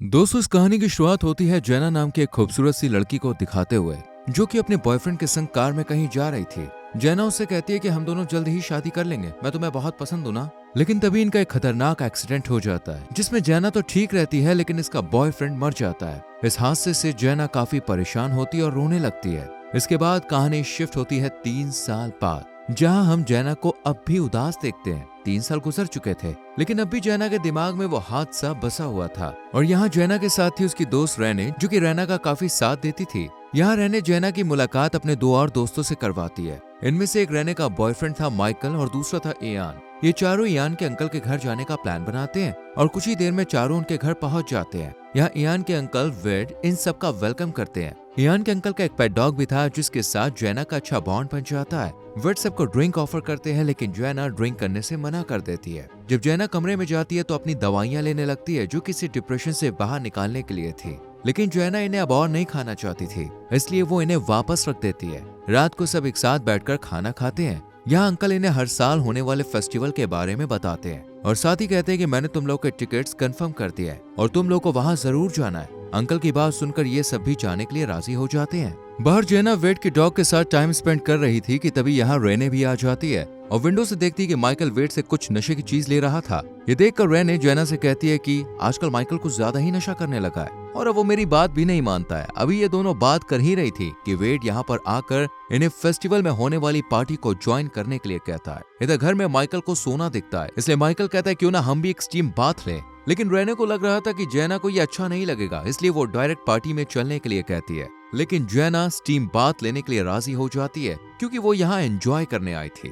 दोस्तों, इस कहानी की शुरुआत होती है जैना नाम की एक खूबसूरत सी लड़की को दिखाते हुए, जो कि अपने बॉयफ्रेंड के संग कार में कहीं जा रही थी। जैना उससे कहती है कि हम दोनों जल्द ही शादी कर लेंगे, मैं तुम्हें बहुत पसंद हूं ना। लेकिन तभी इनका एक खतरनाक एक्सीडेंट हो जाता है, जिसमें जैना तो ठीक रहती है लेकिन इसका बॉयफ्रेंड मर जाता है। इस हादसे से जैना काफी परेशान होती और रोने लगती है। इसके बाद कहानी शिफ्ट होती है 3 साल बाद, जहां हम जैना को अब भी उदास देखते हैं। 3 साल गुजर चुके थे, लेकिन अब भी जैना के दिमाग में वो हादसा बसा हुआ था। और यहाँ जैना के साथ थी उसकी दोस्त रैने, जो कि रैना का काफी साथ देती थी। यहाँ रैने जैना की मुलाकात अपने 2 और दोस्तों से करवाती है। इनमें से एक रैने का बॉयफ्रेंड था माइकल और दूसरा था इयान। ये चारों इयान के अंकल के घर जाने का प्लान बनाते हैं और कुछ ही देर में चारों उनके घर पहुंच जाते हैं। यहाँ इयान के अंकल वेड इन सब का वेलकम करते हैं। इयान के अंकल का एक पेट डॉग भी था, जिसके साथ जैना का अच्छा बॉन्ड बन जाता है। वेड सबको ड्रिंक ऑफर करते हैं, लेकिन जैना ड्रिंक करने से मना कर देती है। जब जैना कमरे में जाती है तो अपनी दवाइयां लेने लगती है, जो किसी डिप्रेशन से बाहर निकालने के लिए थी। लेकिन जैना इन्हें अब और नहीं खाना चाहती थी, इसलिए वो इन्हें वापस रख देती है। रात को सब एक साथ बैठकर खाना खाते हैं। यहाँ अंकल इन्हें हर साल होने वाले फेस्टिवल के बारे में बताते हैं और साथ ही कहते हैं कि मैंने तुम लोग के टिकट्स कंफर्म कर दिए हैं और तुम लोग को वहाँ जरूर जाना है। अंकल की बात सुनकर ये सब भी जाने के लिए राजी हो जाते हैं। बाहर जैना वेड के डॉग के साथ टाइम स्पेंड कर रही थी कि तभी यहाँ रेने भी आ जाती है और विंडो से देखती है कि माइकल वेड से कुछ नशे की चीज ले रहा था। ये देखकर रेने जैना से कहती है कि आजकल माइकल कुछ ज्यादा ही नशा करने लगा है और अब वो मेरी बात भी नहीं मानता है। अभी ये दोनों बात कर ही रही थी कि वेड यहाँ पर आकर इन्हें फेस्टिवल में होने वाली पार्टी को ज्वाइन करने के लिए कहता है। इधर घर में माइकल को सोना दिखता है, इसलिए माइकल कहता है क्यों ना हम भी एक स्टीम बाथ लें। लेकिन रेने को लग रहा था कि जैना को ये अच्छा नहीं लगेगा, इसलिए वो डायरेक्ट पार्टी में चलने के लिए कहती है। लेकिन जैना स्टीम बाथ लेने के लिए राजी हो जाती है, क्योंकि वो यहाँ एंजॉय करने आई थी।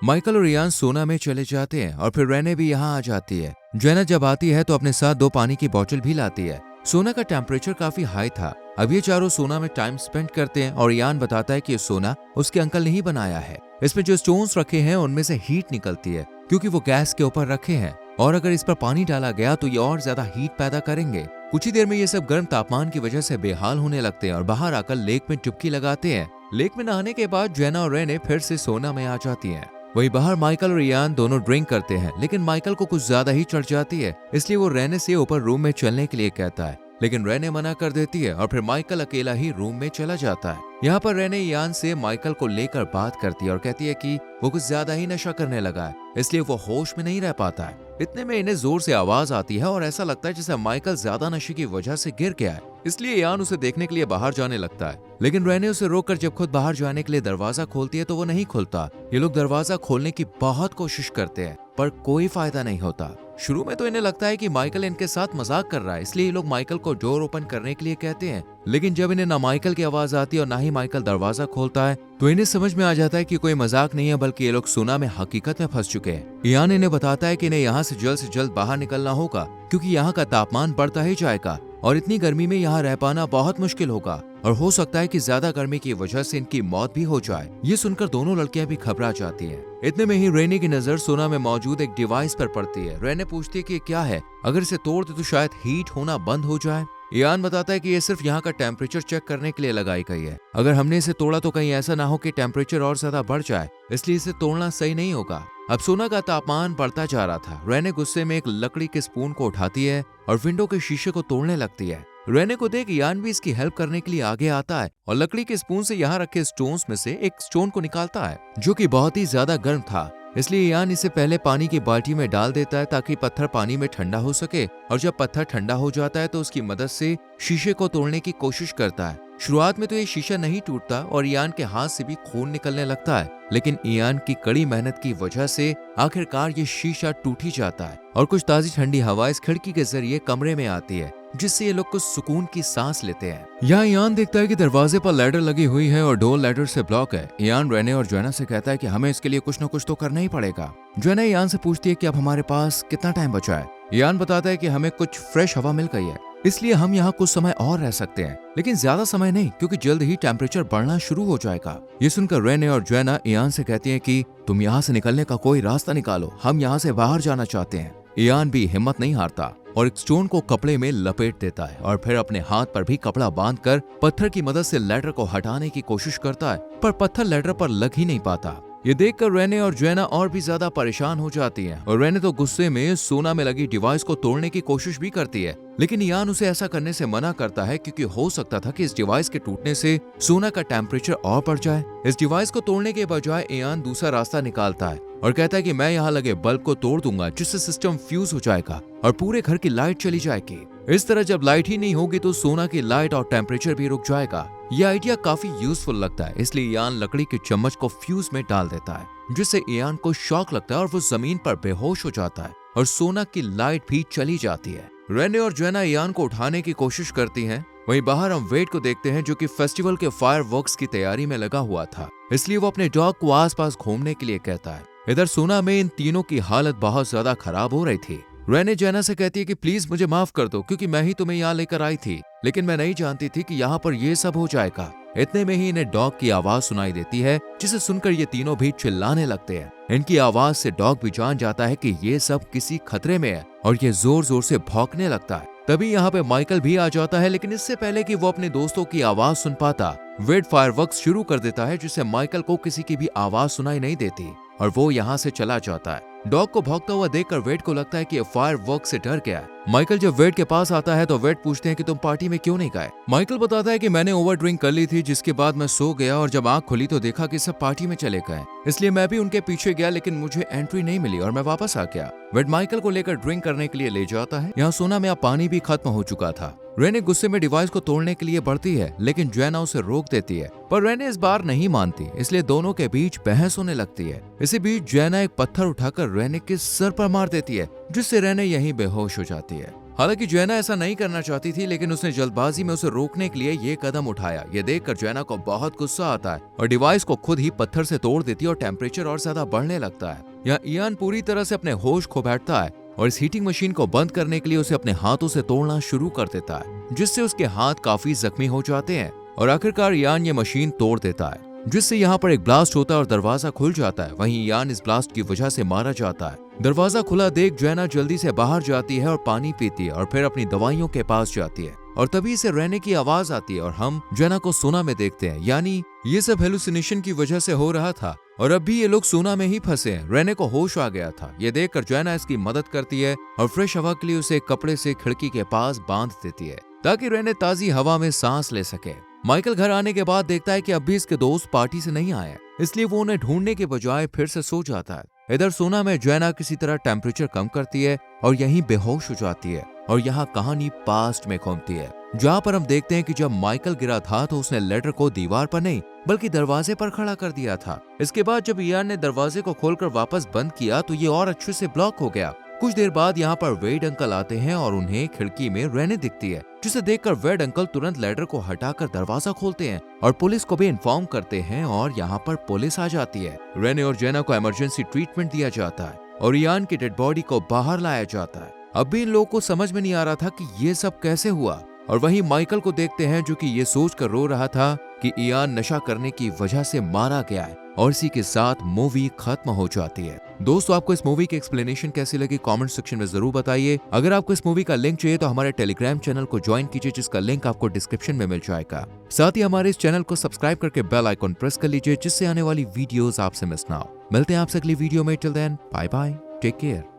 माइकल और इयान सोना में चले जाते हैं और फिर रेने भी यहाँ आ जाती है। जैना जब आती है तो अपने साथ 2 पानी की बोतल भी लाती है। सोना का टेम्परेचर काफी हाई था। अब ये चारों सोना में टाइम स्पेंड करते हैं और इयान बताता है कि ये सोना उसके अंकल ने ही बनाया है। इसमें जो स्टोन्स रखे हैं उनमें से हीट निकलती है, क्योंकि वो गैस के ऊपर रखे हैं और अगर इस पर पानी डाला गया तो ये और ज्यादा हीट पैदा करेंगे। कुछ ही देर में ये सब गर्म तापमान की वजह से बेहाल होने लगते हैं और बाहर आकर लेक में डुबकी लगाते हैं। लेक में नहाने के बाद जैना और रेने फिर से सोना में आ जाती हैं। वहीं बाहर माइकल और इयान दोनों ड्रिंक करते हैं, लेकिन माइकल को कुछ ज्यादा ही चढ़ जाती है, इसलिए वो रेने से ऊपर रूम में चलने के लिए कहता है। लेकिन रेने मना कर देती है और फिर माइकल अकेला ही रूम में चला जाता है। यहाँ पर रेने इयान से माइकल को लेकर बात करती है और कहती है कि वो कुछ ज्यादा ही नशा करने लगा है, इसलिए वो होश में नहीं रह पाता है। इतने में इन्हें जोर से आवाज आती है और ऐसा लगता है जैसे माइकल ज्यादा नशे की वजह से गिर गया है, इसलिए इयान उसे देखने के लिए बाहर जाने लगता है। लेकिन रेने उसे रोककर जब खुद बाहर जाने के लिए दरवाजा खोलती है तो वो नहीं खुलता। ये लोग दरवाजा खोलने की बहुत कोशिश करते हैं, पर कोई फायदा नहीं होता। शुरू में तो इन्हें लगता है कि माइकल इनके साथ मजाक कर रहा है, इसलिए ये लोग माइकल को डोर ओपन करने के लिए कहते हैं। लेकिन जब इन्हें ना माइकल की आवाज आती है और ना ही माइकल दरवाजा खोलता है, तो इन्हें समझ में आ जाता है कि कोई मजाक नहीं है, बल्कि ये लोग सोना में हकीकत में फंस चुके हैं। इयान इन्हें बताता है कि इन्हें यहाँ से जल्द बाहर निकलना होगा, क्योंकि यहाँ का तापमान बढ़ता ही जाएगा और इतनी गर्मी में यहाँ रह पाना बहुत मुश्किल होगा और हो सकता है कि ज्यादा गर्मी की वजह से इनकी मौत भी हो जाए। ये सुनकर दोनों लड़कियां भी घबरा जाती हैं। इतने में ही रेने की नजर सोना में मौजूद एक डिवाइस पर पड़ती है। रेने पूछती है कि ये क्या है, अगर इसे तोड़ दे तो शायद हीट होना बंद हो जाए। इयान बताता है कि ये सिर्फ यहाँ का टेम्परेचर चेक करने के लिए लगाई गई है। अगर हमने इसे तोड़ा तो कहीं ऐसा ना हो कि टेम्परेचर और ज्यादा बढ़ जाए, इसलिए इसे तोड़ना सही नहीं होगा। अब सोना का तापमान बढ़ता जा रहा था। रेने गुस्से में एक लकड़ी के स्पून को उठाती है और विंडो के शीशे को तोड़ने लगती है। रेने को देख इयान भी इसकी हेल्प करने के लिए आगे आता है और लकड़ी के स्पून से यहाँ रखे स्टोन्स में से एक स्टोन को निकालता है, जो कि बहुत ही ज्यादा गर्म था। इसलिए इयान इसे पहले पानी की बाल्टी में डाल देता है ताकि पत्थर पानी में ठंडा हो सके, और जब पत्थर ठंडा हो जाता है तो उसकी मदद से शीशे को तोड़ने की कोशिश करता है। शुरुआत में तो ये शीशा नहीं टूटता और इयान के हाथ से भी खून निकलने लगता है, लेकिन इयान की कड़ी मेहनत की वजह से आखिरकार ये शीशा टूट ही जाता है और कुछ ताजी ठंडी हवा इस खिड़की के जरिए कमरे में आती है, जिससे ये लोग कुछ सुकून की सांस लेते हैं। यहाँ इयान देखता है कि दरवाजे पर लैडर लगी हुई है और डोर लैडर से ब्लॉक है। इयान रेने और जैना से कहता है कि हमें इसके लिए कुछ न कुछ तो करना ही पड़ेगा। जैना इयान से पूछती है कि अब हमारे पास कितना टाइम बचा है। इयान बताता है कि हमें कुछ फ्रेश हवा मिल गई है, इसलिए हम यहाँ कुछ समय और रह सकते हैं, लेकिन ज्यादा समय नहीं, क्योंकि जल्द ही टेम्परेचर बढ़ना शुरू हो जाएगा। ये सुनकर रेने और जैना इयान से कहती हैं कि तुम यहाँ से निकलने का कोई रास्ता निकालो, हम यहाँ से बाहर जाना चाहते हैं। इयान भी हिम्मत नहीं हारता और एक स्टोन को कपड़े में लपेट देता है और फिर अपने हाथ पर भी कपड़ा बांधकर पत्थर की मदद से लैडर को हटाने की कोशिश करता है, पर पत्थर लैडर पर लग ही नहीं पाता। ये देखकर रेने और जोएना और भी ज्यादा परेशान हो जाती हैं और रेने तो गुस्से में सोना में लगी डिवाइस को तोड़ने की कोशिश भी करती है, लेकिन इयान उसे ऐसा करने से मना करता है क्योंकि हो सकता था कि इस डिवाइस के टूटने से सोना का टेम्परेचर और बढ़ जाए। इस डिवाइस को तोड़ने के बजाय इयान दूसरा रास्ता निकालता है और कहता है कि मैं यहाँ लगे बल्ब को तोड़ दूंगा जिससे सिस्टम फ्यूज हो जाएगा और पूरे घर की लाइट चली जाएगी। इस तरह जब लाइट ही नहीं होगी तो सोना की लाइट और टेम्परेचर भी रुक जाएगा। यह आइडिया काफी यूजफुल लगता है, इसलिए इयान लकड़ी के चम्मच को फ्यूज में डाल देता है जिससे इयान को शॉक लगता है और वो जमीन पर बेहोश हो जाता है और सोना की लाइट भी चली जाती है। रेने और जोएना इयान को उठाने की कोशिश करती हैं। वहीं बाहर हम वेड को देखते हैं जो कि फेस्टिवल के फायरवर्क्स की तैयारी में लगा हुआ था, इसलिए वो अपने डॉग को आसपास घूमने के लिए कहता है। इधर सोना में इन तीनों की हालत बहुत ज्यादा खराब हो रही थी। रेने जोएना से कहती है कि प्लीज मुझे माफ कर दो क्योंकि मैं ही तुम्हें यहाँ लेकर आई थी, लेकिन मैं नहीं जानती थी कि यहाँ पर ये सब हो जाएगा। इतने में ही इन्हें डॉग की आवाज सुनाई देती है जिसे सुनकर ये तीनों भी चिल्लाने लगते हैं। इनकी आवाज से डॉग भी जान जाता है कि ये सब किसी खतरे में है और ये जोर जोर से भौंकने लगता है। तभी यहाँ पे माइकल भी आ जाता है, लेकिन इससे पहले कि वो अपने दोस्तों की आवाज सुन पाता, वेड फायरवर्क्स शुरू कर देता है जिससे माइकल को किसी की भी आवाज सुनाई नहीं देती और वो यहाँ से चला जाता है। डॉग को भौंकता हुआ देखकर वेड को लगता है कि ये फायरवर्क से डर गया है। माइकल जब वेड के पास आता है तो वेड पूछते हैं कि तुम पार्टी में क्यों नहीं गए। माइकल बताता है कि मैंने ओवर ड्रिंक कर ली थी जिसके बाद मैं सो गया और जब आंख खुली तो देखा कि सब पार्टी में चले गए, इसलिए मैं भी उनके पीछे गया लेकिन मुझे एंट्री नहीं मिली और मैं वापस आ गया। वेड माइकल को लेकर ड्रिंक करने के लिए ले जाता है। यहाँ सोना में अब पानी भी खत्म हो चुका था। रेने गुस्से में डिवाइस को तोड़ने के लिए बढ़ती है लेकिन जोएना उसे रोक देती है, पर रेने इस बार नहीं मानती, इसलिए दोनों के बीच बहस होने लगती है। इसी बीच जोएना एक पत्थर उठाकर रेने के सर पर मार देती है जिससे रेने यहीं बेहोश हो जाती है। हालांकि जोएना ऐसा नहीं करना चाहती थी, लेकिन उसने जल्दबाजी में उसे रोकने के लिए ये कदम उठाया। ये देखकर जोएना को बहुत गुस्सा आता है और डिवाइस को खुद ही पत्थर से तोड़ देती है और टेम्परेचर और ज्यादा बढ़ने लगता है। यहाँ इयान पूरी तरह से अपने होश खो बैठता है और इस हीटिंग मशीन को बंद करने के लिए उसे अपने हाथों से तोड़ना शुरू कर देता है जिससे उसके हाथ काफी जख्मी हो जाते हैं और आखिरकार इयान ये मशीन तोड़ देता है जिससे यहाँ पर एक ब्लास्ट होता है और दरवाजा खुल जाता है। वहीं इयान इस ब्लास्ट की वजह से मारा जाता है। दरवाजा खुला देख जोएना जल्दी से बाहर जाती है और पानी पीती है और फिर अपनी दवाइयों के पास जाती है और तभी से रेने की आवाज आती है और हम जोएना को सोना में देखते हैं। यानी ये सब हेलुसिनेशन की वजह से हो रहा था और अब भी ये लोग सोना में ही फंसे हैं। रेने को होश आ गया था। ये देखकर जोएना इसकी मदद करती है और फ्रेश हवा के लिए उसे एक कपड़े से खिड़की के पास बांध देती है ताकि रेने ताजी हवा में सांस ले सके। माइकल घर आने के बाद देखता है कि अब भी इसके दोस्त पार्टी से नहीं आए, इसलिए वो उन्हें ढूंढने के बजाय फिर से सो जाता है। इधर सोना में जोएना किसी तरह टेम्परेचर कम करती है और यहीं बेहोश हो जाती है और यहाँ कहानी पास्ट में घूमती है जहाँ पर हम देखते हैं कि जब माइकल गिरा था तो उसने लेटर को दीवार पर नहीं बल्कि दरवाजे पर खड़ा कर दिया था। इसके बाद जब इयान ने दरवाजे को खोलकर वापस बंद किया तो ये और अच्छे से ब्लॉक हो गया। कुछ देर बाद यहाँ पर वेड अंकल आते हैं और उन्हें खिड़की में रेने दिखती है जिसे देखकर वेड अंकल तुरंत लेटर को हटाकर दरवाजा खोलते हैं और पुलिस को भी इन्फॉर्म करते हैं और यहाँ पर पुलिस आ जाती है। रेने और जोएना को इमरजेंसी ट्रीटमेंट दिया जाता है और इयान की डेड बॉडी को बाहर लाया जाता है। अब भी इन लोगों को समझ में नहीं आ रहा था कि ये सब कैसे हुआ और वहीं माइकल को देखते हैं जो कि ये सोचकर रो रहा था कि इयान नशा करने की वजह से मारा गया है और इसी के साथ मूवी खत्म हो जाती है। दोस्तों, आपको इस मूवी की एक्सप्लेनेशन कैसी लगी कमेंट सेक्शन में जरूर बताइए। अगर आपको इस मूवी का लिंक चाहिए तो हमारे टेलीग्राम चैनल को ज्वाइन कीजिए जिसका लिंक आपको डिस्क्रिप्शन में मिल जाएगा। साथ ही हमारे इस चैनल को सब्सक्राइब करके बेल आइकॉन प्रेस कर लीजिए जिससे आने वाली वीडियोस आपसे मिस ना हो। मिलते हैं आपसे अगली वीडियो में। Till then bye bye, take care.